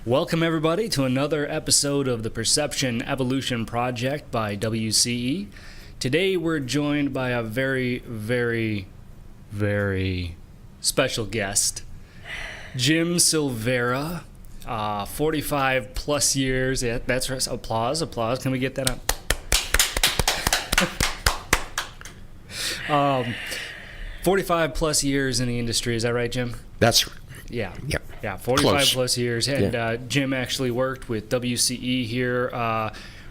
Welcome, everybody, to another episode of the Perception Evolution Project by WCE. Today, we're joined by a very, very, very special guest, Jim Silveira, 45 plus years. Yeah, that's right. Applause. Can we get that up? 45 plus years in the industry. Is that right, Jim? That's Yeah. Yep. Yeah, 45 Close. plus years. And Jim actually worked with WCE here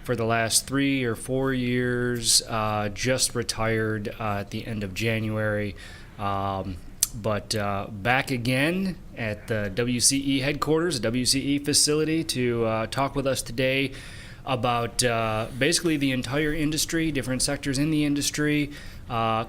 for the last 3 or 4 years, just retired at the end of January. But back again at the WCE headquarters, the WCE facility, to talk with us today about basically the entire industry, different sectors in the industry,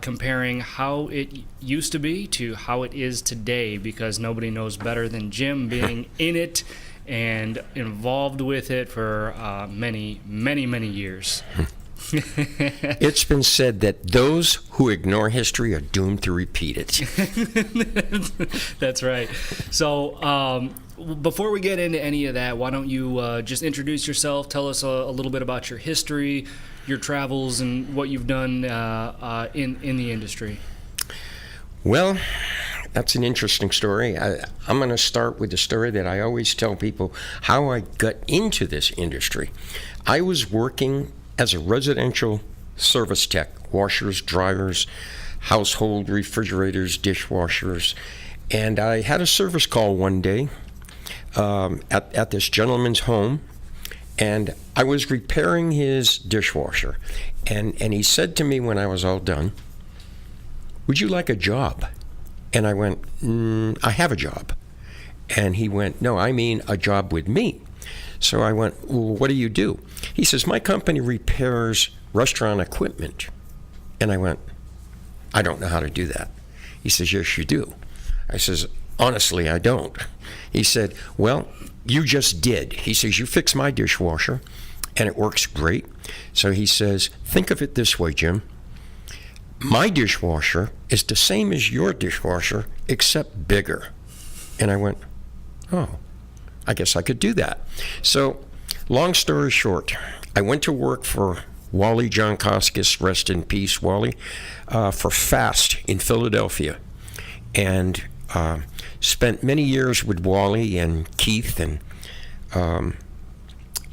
comparing how it used to be to how it is today, because nobody knows better than Jim, being in it and involved with it for many, many, many years. It's been said that those who ignore history are doomed to repeat it. That's right. So before we get into any of that, why don't you just introduce yourself, tell us a little bit about your history, your travels, and what you've done in the industry. Well, that's an interesting story. I'm going to start with the story that I always tell people how I got into this industry. I was working as a residential service tech, washers, dryers, household refrigerators, dishwashers, and I had a service call one day at this gentleman's home, and I was repairing his dishwasher, and he said to me when I was all done, "Would you like a job?" And I went, "I have a job." And he went, "No, I mean a job with me." So I went, "Well, what do you do?" He says, "My company repairs restaurant equipment." And I went, "I don't know how to do that." He says, "Yes, you do." I says, "Honestly, I don't." He said, "Well, you just did." He says, "You fix my dishwasher, and it works great." So he says, "Think of it this way, Jim. My dishwasher is the same as your dishwasher, except bigger." And I went, "Oh, I guess I could do that." So, long story short, I went to work for Wally John Koskis, rest in peace, Wally, for Fast in Philadelphia. And spent many years with Wally and Keith, and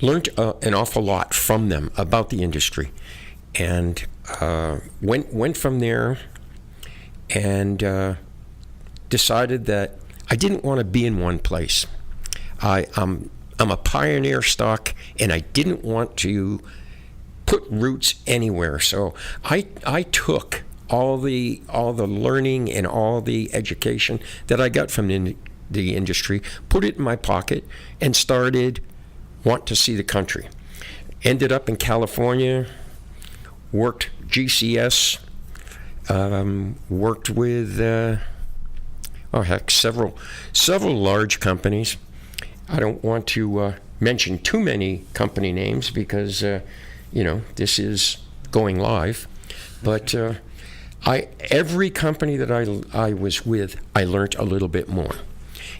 learned an awful lot from them about the industry. And went from there and decided that I didn't want to be in one place. I'm a pioneer stock, and I didn't want to put roots anywhere. So I took all the learning and all the education that I got from the industry, put it in my pocket, and started want to see the country. Ended up in California, worked GCS, worked with several large companies. I don't want to mention too many company names because this is going live, but every company that I was with, I learned a little bit more.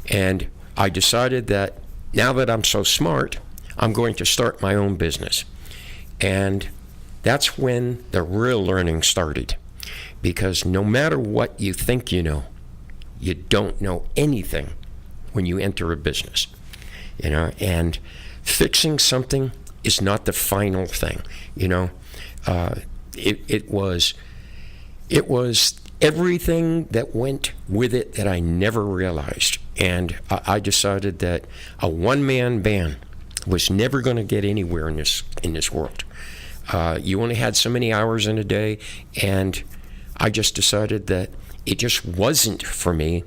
And I decided that now that I'm so smart, I'm going to start my own business. And that's when the real learning started. Because no matter what you think you know, you don't know anything when you enter a business. And fixing something is not the final thing. It was everything that went with it that I never realized. And I decided that a one-man band was never going to get anywhere in this world. You only had so many hours in a day, and I just decided that it just wasn't for me,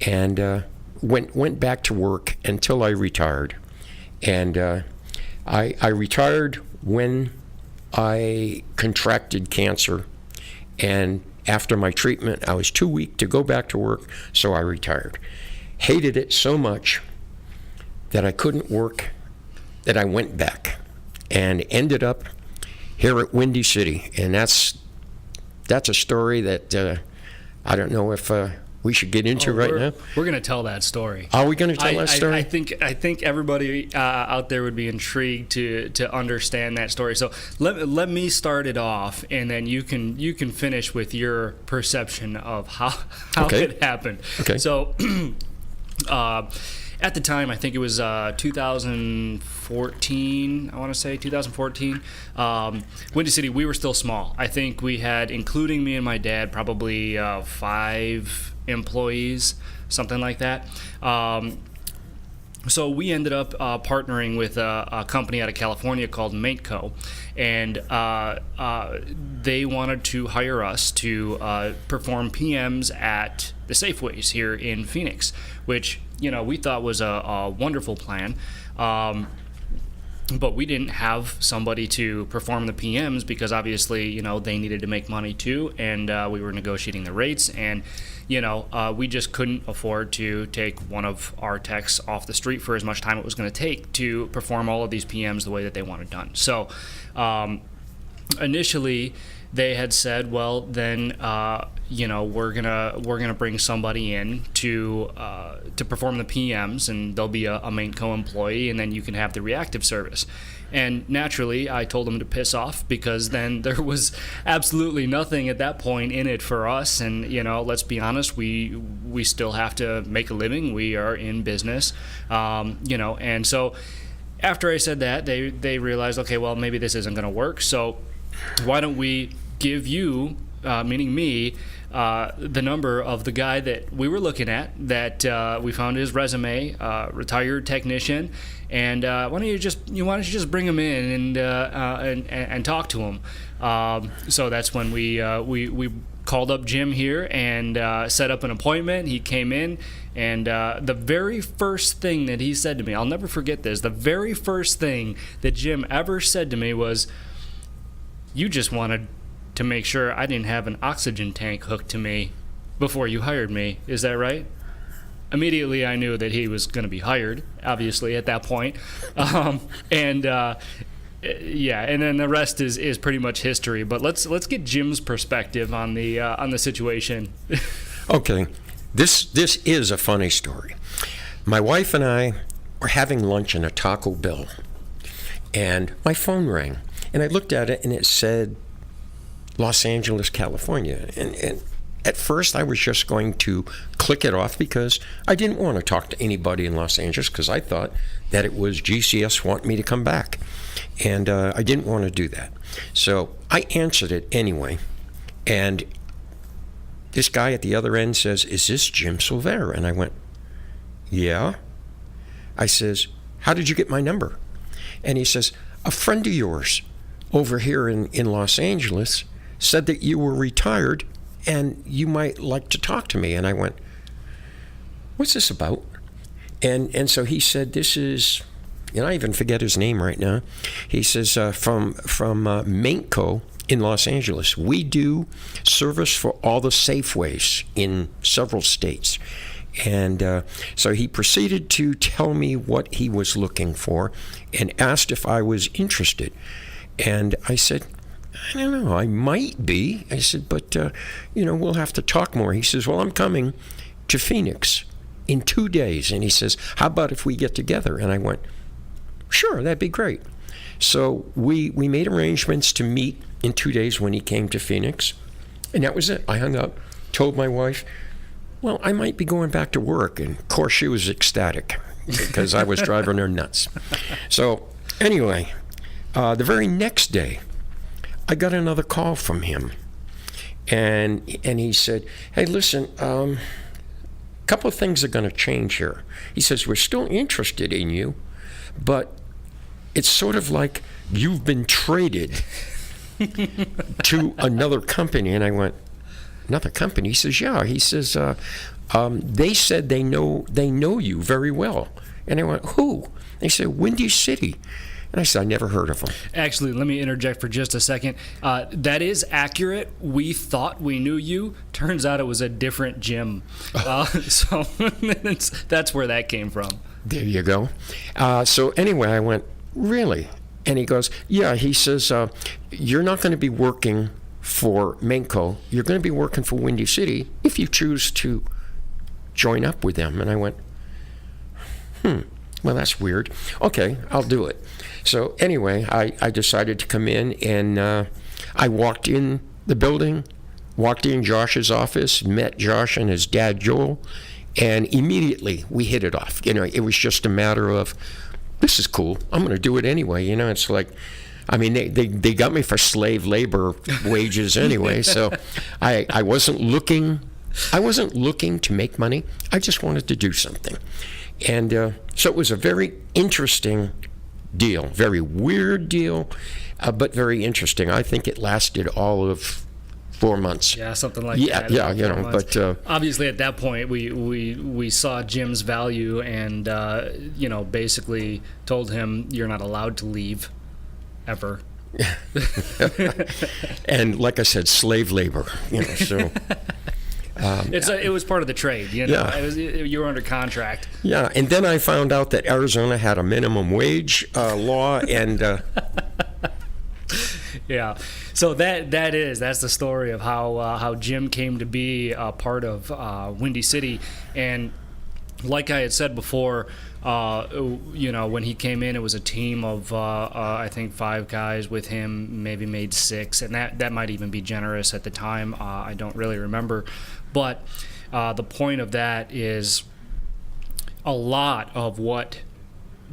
and went back to work until I retired. And I retired when I contracted cancer, and after my treatment, I was too weak to go back to work, so I retired. Hated it so much that I couldn't work, that I went back and ended up here at Windy City. And that's a story that I don't know if we should get into right now? We're going to tell that story. Are we going to tell that story? I think everybody out there would be intrigued to understand that story. So let me start it off, and then you can finish with your perception of how Okay. it happened. Okay. So at the time, I think it was 2014. I want to say 2014. Windy City, we were still small. I think we had, including me and my dad, probably 5 employees, something like that. So we ended up partnering with a company out of California called Mateco, and they wanted to hire us to perform PMs at the Safeways here in Phoenix, which we thought was a wonderful plan. But we didn't have somebody to perform the PMs because obviously, they needed to make money too, and we were negotiating the rates, and we just couldn't afford to take one of our techs off the street for as much time it was going to take to perform all of these PMs the way that they wanted done. So initially, they had said, well, then we're gonna bring somebody in to perform the PMs, and they'll be a Mateco employee, and then you can have the reactive service. And naturally, I told them to piss off, because then there was absolutely nothing at that point in it for us. And let's be honest, we still have to make a living. We are in business, and so after I said that, they realized, okay, well, maybe this isn't going to work. So why don't we give you, meaning me, the number of the guy that we were looking at, that we found his resume, retired technician, and why don't you just bring him in and talk to him. So that's when we called up Jim here and set up an appointment. He came in, and the very first thing that he said to me, I'll never forget this, the very first thing that Jim ever said to me was, "You just wanted to make sure I didn't have an oxygen tank hooked to me before you hired me. Is that right?" Immediately, I knew that he was going to be hired, obviously, at that point. And then the rest is pretty much history. But let's get Jim's perspective on the situation. Okay, this is a funny story. My wife and I were having lunch in a Taco Bell, and my phone rang, and I looked at it, and it said Los Angeles, California. And at first I was just going to click it off because I didn't want to talk to anybody in Los Angeles, because I thought that it was GCS wanting me to come back. And I didn't want to do that. So I answered it anyway. And this guy at the other end says, "Is this Jim Silveira?" And I went, "Yeah." I says, "How did you get my number?" And he says, "A friend of yours over here in Los Angeles said that you were retired and you might like to talk to me." And I went, "What's this about?" And so he said, "This is," I even forget his name right now. He says, from Mateco in Los Angeles. We do service for all the Safeways in several states. And so he proceeded to tell me what he was looking for and asked if I was interested. And I said, "I don't know, I might be." I said, "But, we'll have to talk more." He says, "Well, I'm coming to Phoenix in 2 days." And he says, "How about if we get together?" And I went, "Sure, that'd be great." So we made arrangements to meet in 2 days when he came to Phoenix. And that was it. I hung up, told my wife, well, I might be going back to work. And, of course, she was ecstatic because I was driving her nuts. So, anyway, the very next day, I got another call from him. And he said, "Hey, listen, a couple of things are going to change here." He says, "We're still interested in you, but it's sort of like you've been traded to another company." And I went, "Another company?" He says, "Yeah." He says, "They said they know you very well." And I went, "Who?" They said, "Windy City." And I said, "I never heard of them." Actually, let me interject for just a second. That is accurate. We thought we knew you. Turns out it was a different Jim. So that's where that came from. There you go. So anyway, I went, "Really?" And he goes, "Yeah." He says, "You're not going to be working for Mateco. You're going to be working for Windy City if you choose to join up with them. And I went, well, that's weird. Okay, I'll do it. So anyway, I decided to come in, and I walked in the building, walked in Josh's office, met Josh and his dad, Joel, and immediately we hit it off. It was just a matter of, this is cool. I'm going to do it anyway. It's like, I mean, they got me for slave labor wages anyway, so I wasn't looking to make money. I just wanted to do something. And so it was a very interesting deal, very weird deal, but very interesting. I think it lasted all of 4 months. Yeah, something like that. Yeah, but obviously at that point we saw Jim's value and basically told him, you're not allowed to leave ever. And like I said, slave labor, so it was part of the trade, Yeah. You were under contract. Yeah, and then I found out that Arizona had a minimum wage law, and yeah. So that's the story of how Jim came to be a part of Windy City. And like I had said before, when he came in, it was a team of I think 5 guys with him, maybe made 6, and that might even be generous at the time. I don't really remember, but the point of that is a lot of what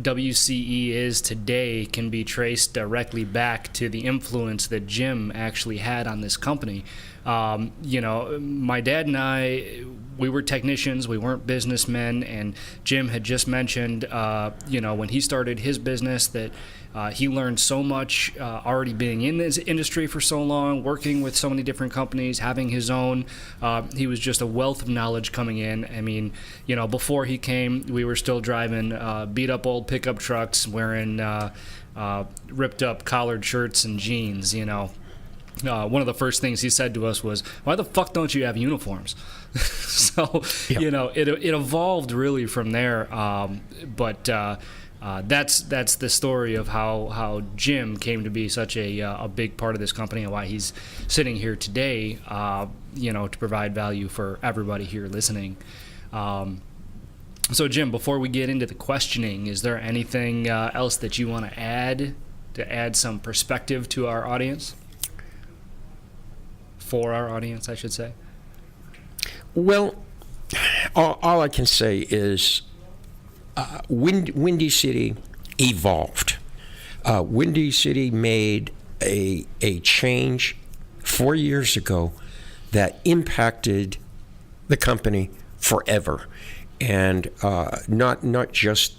WCE is today can be traced directly back to the influence that Jim actually had on this company. My dad and I, we were technicians, we weren't businessmen, and Jim had just mentioned, when he started his business that he learned so much already being in this industry for so long, working with so many different companies, having his own. He was just a wealth of knowledge coming in. I mean, before he came, we were still driving beat-up old pickup trucks, wearing ripped-up collared shirts and jeans, One of the first things he said to us was, "Why the fuck don't you have uniforms?" So, Yep. It evolved really from there. But that's the story of how Jim came to be such a big part of this company and why he's sitting here today, to provide value for everybody here listening. So, Jim, before we get into the questioning, is there anything else that you want to add some perspective to our audience? For our audience, I should say. Well, all I can say is Windy City evolved. Windy City made a change 4 years ago that impacted the company forever, and not just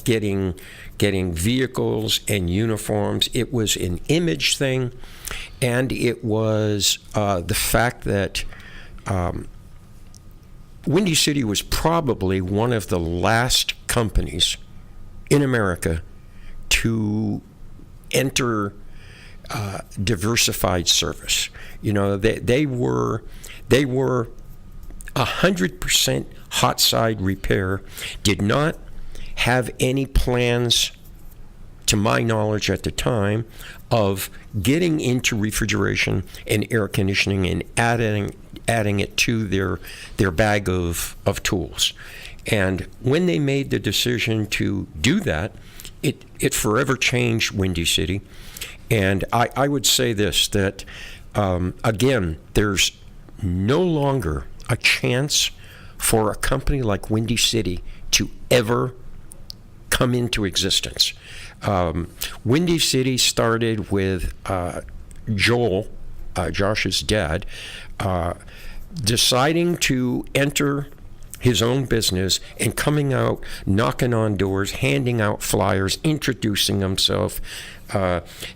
getting vehicles and uniforms. It was an image thing, and it was the fact that Windy City was probably one of the last companies in America to enter diversified service. They were 100% hot side repair, did not have any plans, to my knowledge at the time, of getting into refrigeration and air conditioning and adding it to their bag of tools. And when they made the decision to do that, it forever changed Windy City. And I would say this, that again, there's no longer a chance for a company like Windy City to ever come into existence. Windy City started with Joel, Josh's dad, deciding to enter his own business and coming out, knocking on doors, handing out flyers, introducing himself,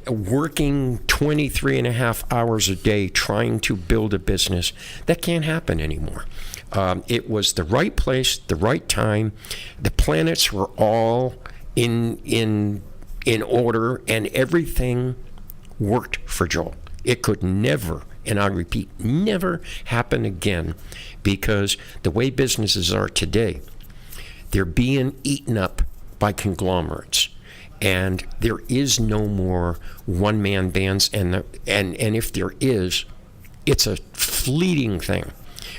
working 23 and a half hours a day trying to build a business. That can't happen anymore. It was the right place, the right time. The planets were all in order, and everything worked for Joel. It could never, and I repeat, never happen again, because the way businesses are today, they're being eaten up by conglomerates, and there is no more one-man bands, and if there is, it's a fleeting thing.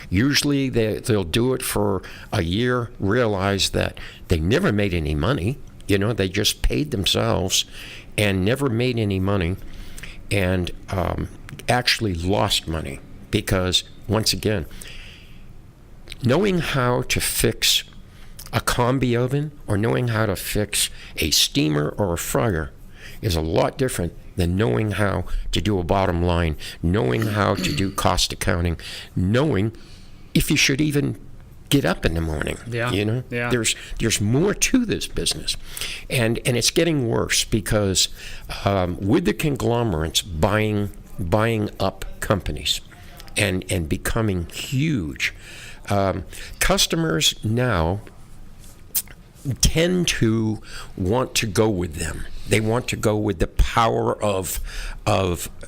Usually they'll do it for a year, realize that they never made any money. They just paid themselves and never made any money, and actually lost money because, once again, knowing how to fix a combi oven or knowing how to fix a steamer or a fryer is a lot different than knowing how to do a bottom line, knowing how to do cost accounting, knowing if you should even get up in the morning. Yeah. There's more to this business, and it's getting worse because with the conglomerates buying up companies and becoming huge, customers now tend to want to go with them. They want to go with the power of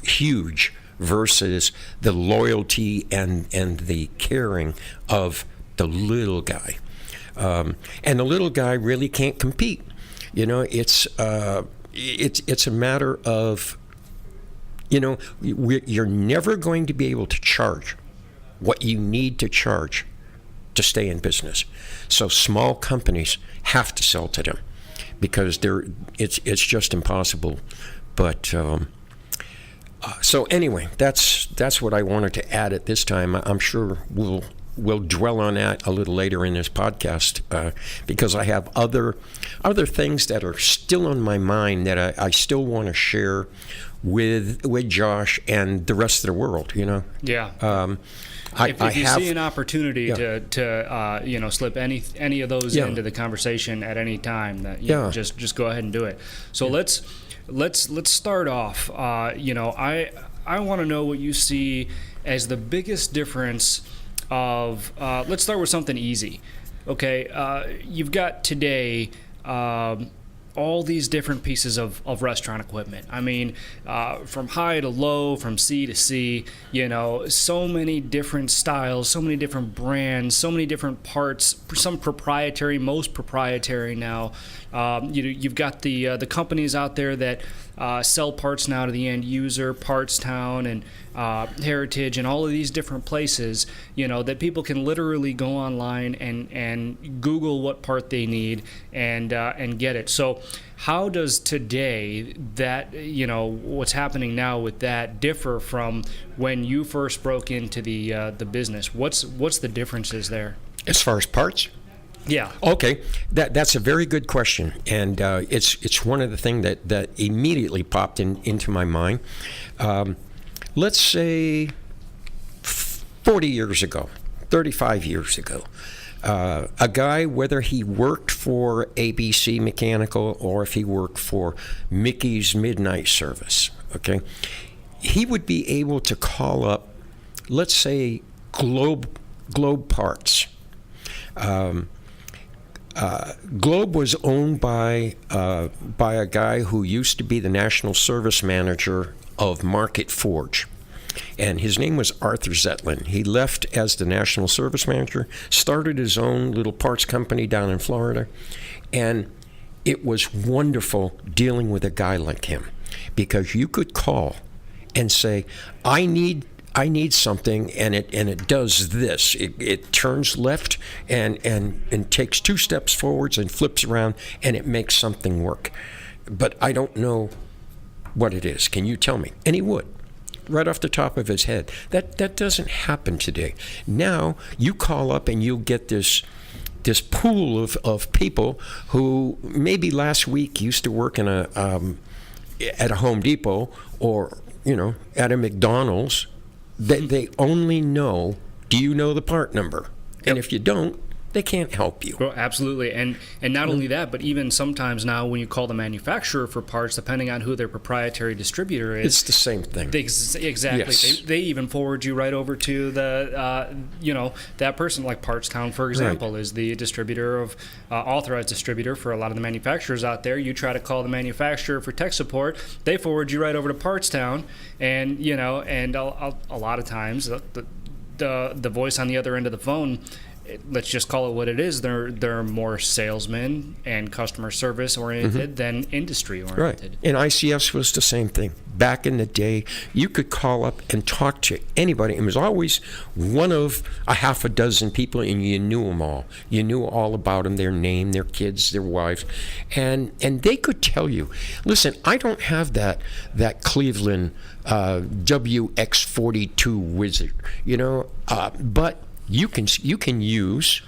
huge versus the loyalty and the caring of the little guy. And the little guy really can't compete. It's a matter of, you're never going to be able to charge what you need to charge to stay in business. So small companies have to sell to them because it's just impossible. But so anyway, that's what I wanted to add at this time. I'm sure we'll dwell on that a little later in this podcast because I have other things that are still on my mind that I still want to share with Josh and the rest of the world. Yeah. If you see an opportunity to slip any of those into the conversation at any time, that just go ahead and do it. So let's start off. I want to know what you see as the biggest difference of. Let's start with something easy. Okay, you've got today. All these different pieces of restaurant equipment. I mean, from high to low, from C to C, so many different styles, so many different brands, so many different parts, some proprietary, most proprietary now. You've got the companies out there that sell parts now to the end user, Partstown and Heritage and all of these different places, that people can literally go online and Google what part they need and get it. So how does today that, what's happening now with that differ from when you first broke into the business? What's the differences there? As far as parts? Yeah. Okay, that's a very good question, and it's one of the things that immediately popped into my mind. Let's say 40 years ago, 35 years ago, a guy, whether he worked for ABC Mechanical or if he worked for Mickey's Midnight Service, okay, he would be able to call up, let's say, Globe Parts. Globe was owned by a guy who used to be the national service manager of Market Forge, and his name was Arthur Zetlin. He left as the national service manager, started his own little parts company down in Florida, and it was wonderful dealing with a guy like him because you could call and say, I need something, and it does this. It turns left and takes 2 steps forwards and flips around, and it makes something work. But I don't know what it is. Can you tell me? And he would, right off the top of his head. That doesn't happen today. Now you call up and you'll get this pool of people who maybe last week used to work in at a Home Depot or at a McDonald's. They only know, do you know the part number? And if you don't, they can't help you. Well, absolutely. And not only that, but even sometimes now when you call the manufacturer for parts, depending on who their proprietary distributor is, it's the same thing. Exactly. Yes. They even forward you right over to the, that person, like Partstown, for example, is the distributor of, authorized distributor for a lot of the manufacturers out there. You try to call the manufacturer for tech support, they forward you right over to Partstown, and, and a lot of times the voice on the other end of the phone let's just call it what it is. They're more salesmen and customer service oriented than industry oriented. Right. And ICS was the same thing. Back in the day, you could call up and talk to anybody. It was always one of a half a dozen people, and you knew them all. You knew all about them, their name, their kids, their wives, and they could tell you, listen, I don't have that Cleveland WX42 Wizard, but you can use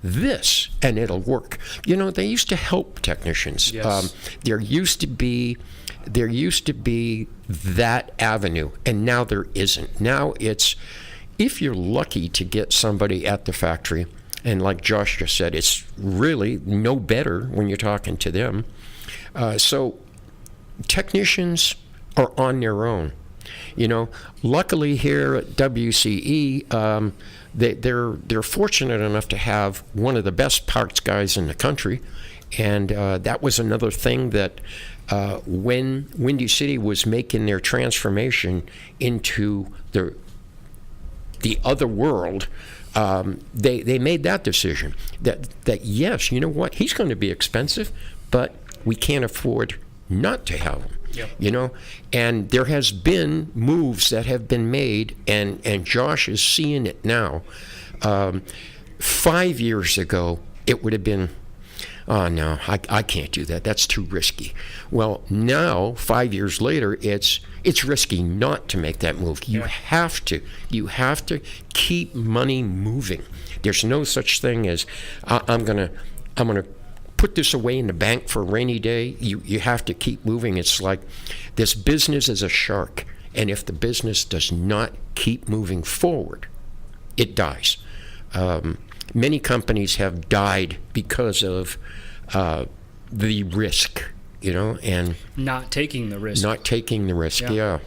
this and it'll work. They used to help technicians. Yes. There used to be that avenue, and now there isn't. Now it's, if you're lucky to get somebody at the factory, and like Josh just said, it's really no better when you're talking to them. So technicians are on their own. Luckily here at WCE, they're fortunate enough to have one of the best parts guys in the country, and that was another thing that when Windy City was making their transformation into the other world, they made that decision that yes, you know what, he's going to be expensive, but we can't afford not to have him. Yep. And there has been moves that have been made, and Josh is seeing it now. 5 years ago, it would have been, oh no, I can't do that. That's too risky. Well, now 5 years later, it's risky not to make that move. You have to keep money moving. There's no such thing as I'm gonna put this away in the bank for a rainy day. You have to keep moving. It's like this business is a shark, and if the business does not keep moving forward, it dies. Many companies have died because of the risk, and not taking the risk. Yeah.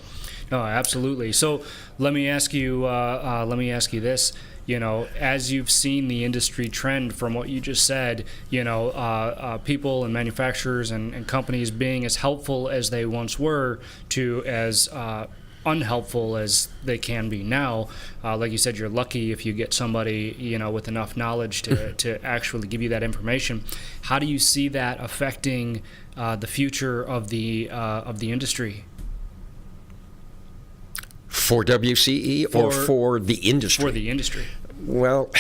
No, absolutely. So let me ask you this. As you've seen the industry trend from what you just said, people and manufacturers and companies being as helpful as they once were to as unhelpful as they can be now. Like you said, you're lucky if you get somebody, with enough knowledge to actually give you that information. How do you see that affecting the future of the industry? For WCE or for the industry? For the industry. Well,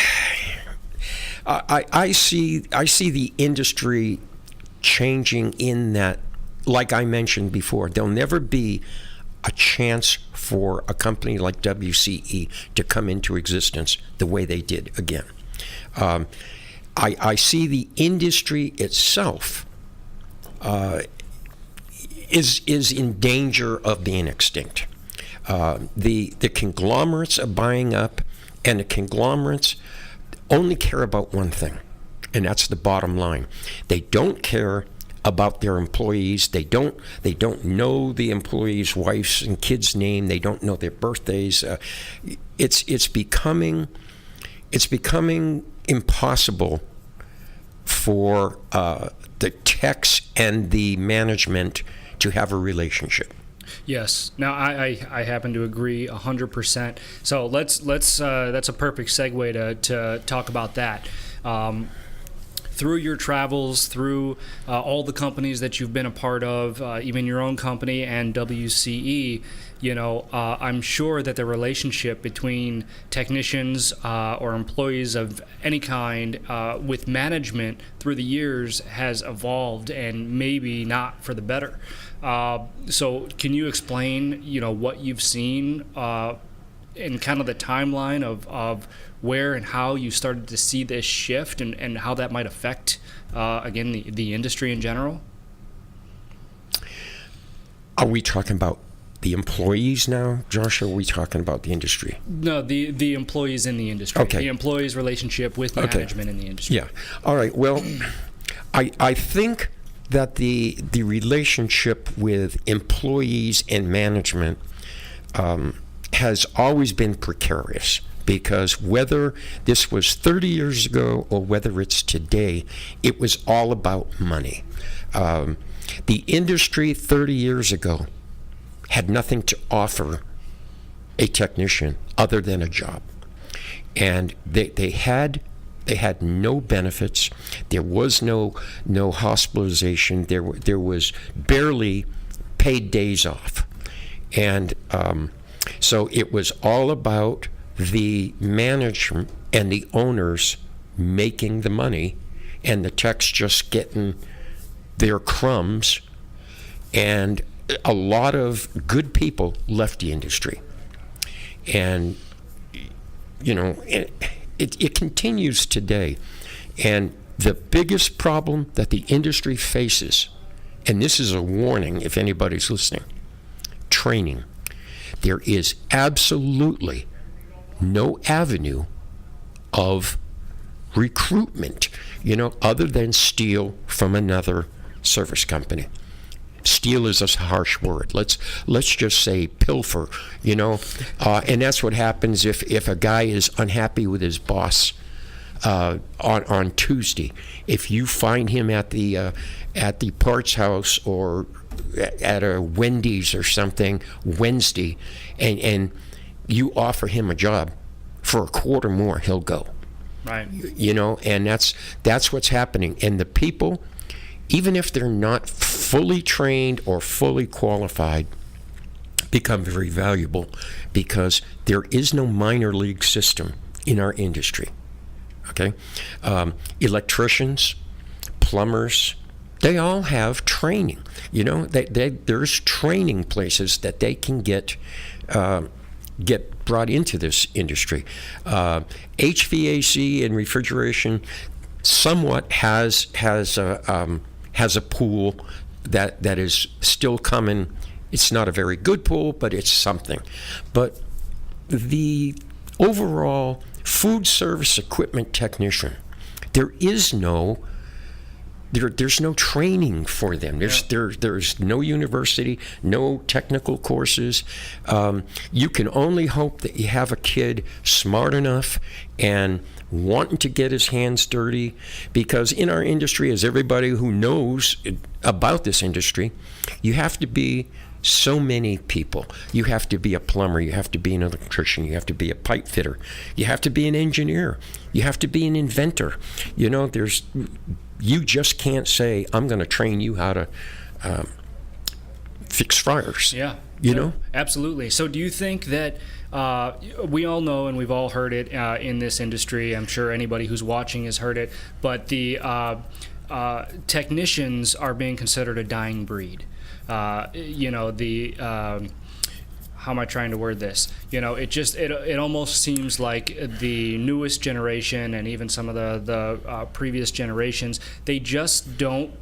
I see the industry changing in that, like I mentioned before, there'll never be a chance for a company like WCE to come into existence the way they did again. I see the industry itself is in danger of being extinct. The conglomerates are buying up, and the conglomerates only care about one thing, and that's the bottom line. They don't care about their employees. They don't know the employees' wives and kids' name. They don't know their birthdays. It's becoming impossible for the techs and the management to have a relationship. Yes. Now, I happen to agree 100%. So let's that's a perfect segue to talk about that. Through your travels, through all the companies that you've been a part of, even your own company and WCE, I'm sure that the relationship between technicians or employees of any kind with management through the years has evolved, and maybe not for the better. So can you explain, what you've seen and kind of the timeline of where and how you started to see this shift and how that might affect, again, the industry in general? Are we talking about the employees now, Josh, or are we talking about the industry? No, the employees in the industry. Okay. The employees' relationship with management in the industry. Yeah. All right. Well, I think that the relationship with employees and management has always been precarious, because whether this was 30 years ago or whether it's today, it was all about money. The industry 30 years ago had nothing to offer a technician other than a job. And they had They had no benefits. There was no hospitalization. There was barely paid days off. And so it was all about the management and the owners making the money, and the techs just getting their crumbs. And a lot of good people left the industry. And, you know, it continues today. And the biggest problem that the industry faces, and this is a warning if anybody's listening, training. There is absolutely no avenue of recruitment, you know, other than steal from another service company. Steal is a harsh word. Let's just say pilfer, you know, and that's what happens if a guy is unhappy with his boss on Tuesday. If you find him at the parts house or at a Wendy's or something Wednesday, and you offer him a job for a quarter more, he'll go. Right. You know, and that's what's happening. And the people, even if they're not fully trained or fully qualified, become very valuable because there is no minor league system in our industry. Okay? Electricians, plumbers, they all have training. You know, there's training places that they can get brought into this industry. HVAC and refrigeration somewhat has a pool that is still coming. It's not a very good pool, but it's something. But the overall food service equipment technician, there's no training for them. There's no university, no technical courses. You can only hope that you have a kid smart enough and wanting to get his hands dirty, because in our industry, as everybody who knows about this industry, you have to be so many people. You have to be a plumber, you have to be an electrician, you have to be a pipe fitter, you have to be an engineer, you have to be an inventor. You know, you just can't say, I'm going to train you how to fix fryers. Yeah. You know? Absolutely. So do you think that we all know, and we've all heard it in this industry, I'm sure anybody who's watching has heard it, but the technicians are being considered a dying breed. You know, how am I trying to word this? You know, it almost seems like the newest generation and even some of the previous generations, they just don't,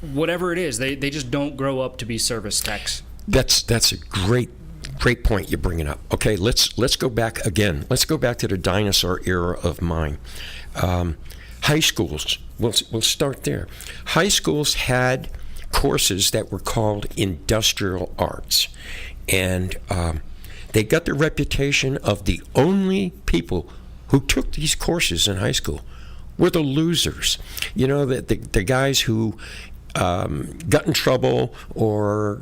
whatever it is, they just don't grow up to be service techs. That's a great point you're bringing up. Okay, let's go back again. Let's go back to the dinosaur era of mine. High schools, we'll start there. High schools had courses that were called industrial arts. And they got the reputation of the only people who took these courses in high school were the losers. You know, the guys who got in trouble or